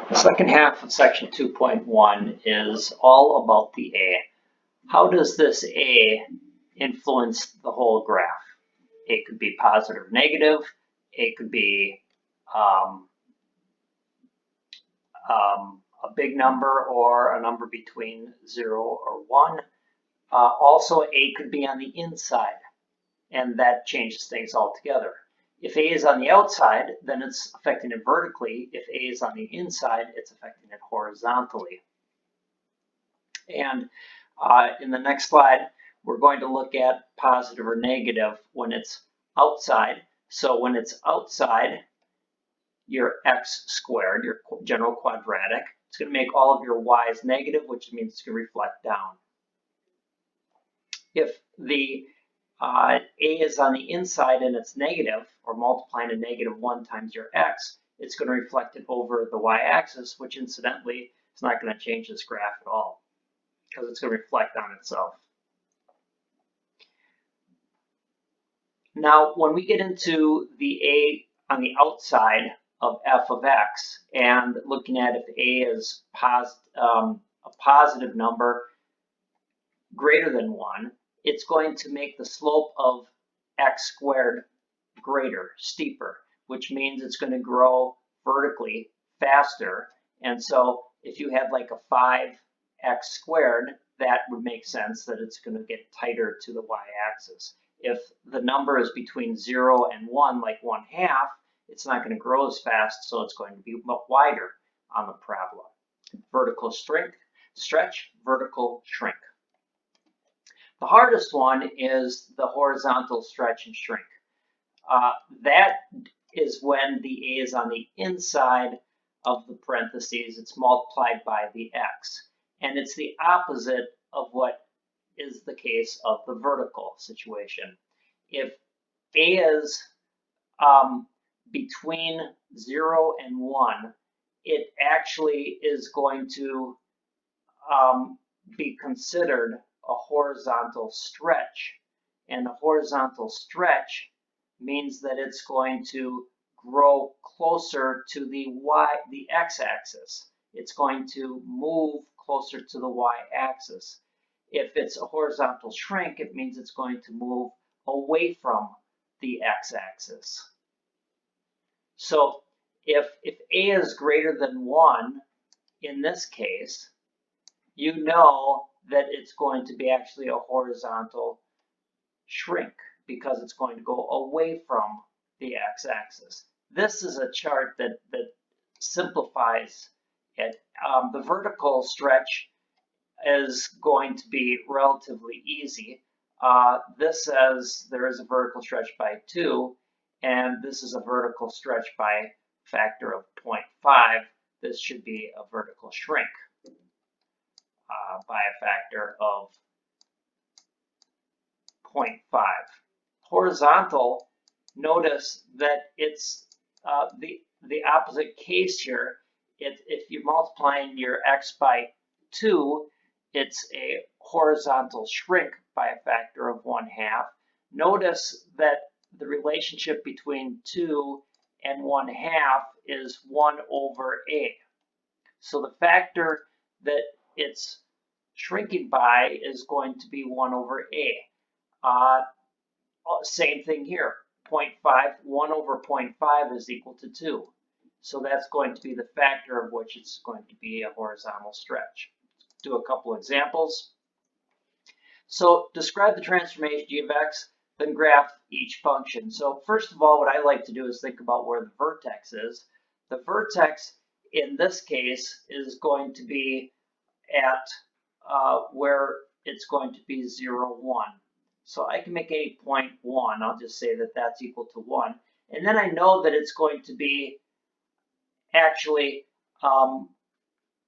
The second half of section 2.1 is all about the A. How does this A influence the whole graph? A could be positive or negative. A could be a big number or a number between 0 or 1. Also, A could be on the inside, and that changes things altogether. If A is on the outside, then it's affecting it vertically. If A is on the inside, it's affecting it horizontally. And in the next slide, we're going to look at positive or negative when it's outside. So when it's outside, your x squared, your general quadratic, it's going to make all of your y's negative, which means it's going to reflect down. If the A is on the inside and it's negative, or multiplying a negative 1 times your x, it's going to reflect it over the y-axis, which incidentally is not going to change this graph at all, because it's going to reflect on itself. Now, when we get into the A on the outside of f of x and looking at if A is a positive number greater than 1, it's going to make the slope of x squared greater, steeper, which means it's going to grow vertically faster. And so if you had like a 5x squared, that would make sense that it's going to get tighter to the y-axis. If the number is between 0 and 1, like 1/2, it's not going to grow as fast, so it's going to be wider on the parabola. Vertical stretch, vertical shrink. The hardest one is the horizontal stretch and shrink. That is when the A is on the inside of the parentheses. It's multiplied by the x. And it's the opposite of what is the case of the vertical situation. If A is between 0 and 1, it actually is going to be considered a horizontal stretch. And a horizontal stretch means that it's going to grow closer to the x-axis. It's going to move closer to the y-axis. If it's a horizontal shrink, it means it's going to move away from the x-axis. So if A is greater than 1, in this case, you know that it's going to be actually a horizontal shrink because it's going to go away from the x-axis. This is a chart that simplifies it. The vertical stretch is going to be relatively easy. This says there is a vertical stretch by 2, and this is a vertical stretch by a factor of 0.5. This should be a vertical shrink by a factor of 0.5. Horizontal, notice that it's the opposite case here. If you're multiplying your x by 2, it's a horizontal shrink by a factor of 1/2. Notice that the relationship between 2 and 1/2 is 1 over A. So the factor that it's shrinking by is going to be 1 over A. Same thing here, 0.5, 1 over 0.5 is equal to 2. So that's going to be the factor of which it's going to be a horizontal stretch. Let's do a couple examples. So describe the transformation g of x, then graph each function. So first of all, what I like to do is think about where the vertex is. The vertex in this case is going to be at where it's going to be 0, 1. So I can make any point 1. I'll just say that that's equal to 1. And then I know that it's going to be actually,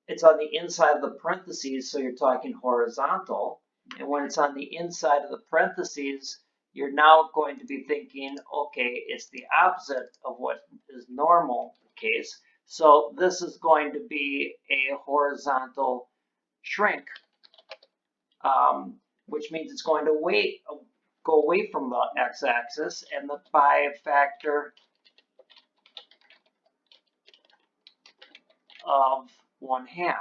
it's on the inside of the parentheses, so you're talking horizontal. And when it's on the inside of the parentheses, you're now going to be thinking, okay, it's the opposite of what is normal case. So this is going to be a horizontal shrink, which means it's going to go away from the x-axis, and by a factor of 1/2.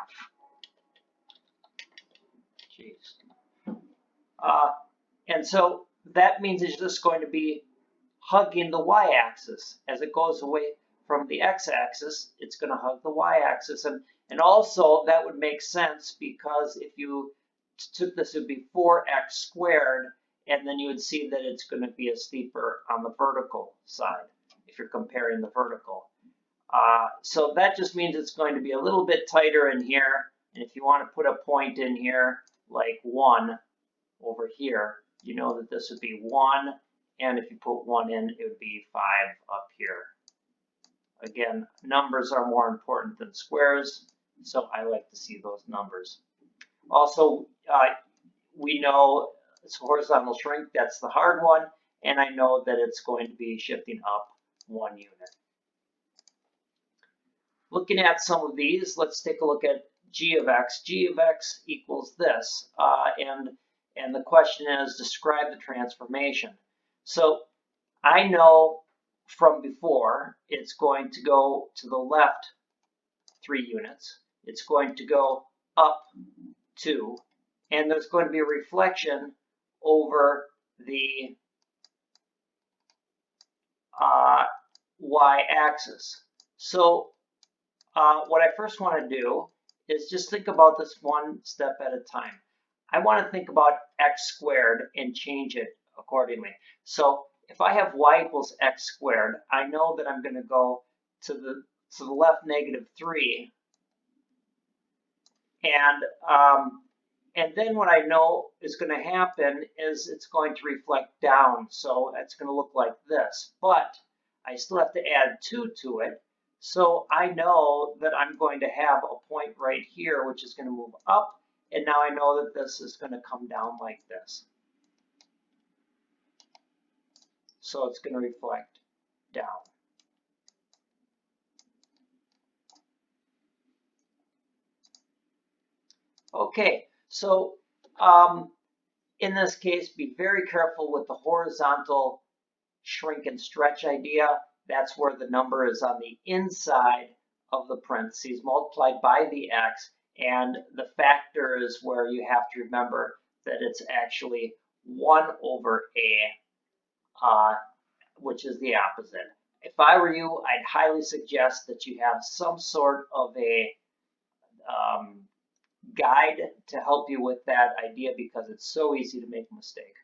Jeez. And so that means it's just going to be hugging the y-axis. As it goes away from the x-axis, it's going to hug the y-axis. And also that would make sense because if you took this, it would be 4x squared, and then you would see that it's going to be a steeper on the vertical side if you're comparing the vertical. So that just means it's going to be a little bit tighter in here. And if you want to put a point in here, like 1 over here, you know that this would be 1. And if you put 1 in, it would be 5 up here. Again, numbers are more important than squares, so I like to see those numbers. Also, we know it's horizontal shrink, that's the hard one, and I know that it's going to be shifting up 1 unit. Looking at some of these, let's take a look at g of x. G of x equals this, and the question is, describe the transformation. So I know from before it's going to go to the left 3 units. It's going to go up 2, and there's going to be a reflection over the y-axis. So what I first want to do is just think about this one step at a time. I want to think about x squared and change it accordingly. So if I have y equals x squared, I know that I'm going to go to the left -3, and then what I know is going to happen is it's going to reflect down, so it's going to look like this. But I still have to add 2 to it, so I know that I'm going to have a point right here which is going to move up, and now I know that this is going to come down like this. So it's going to reflect down. Okay, so in this case, be very careful with the horizontal shrink and stretch idea. That's where the number is on the inside of the parentheses multiplied by the x, and the factor is where you have to remember that it's actually 1 over a, which is the opposite. If I were you, I'd highly suggest that you have some sort of a guide to help you with that idea because it's so easy to make a mistake.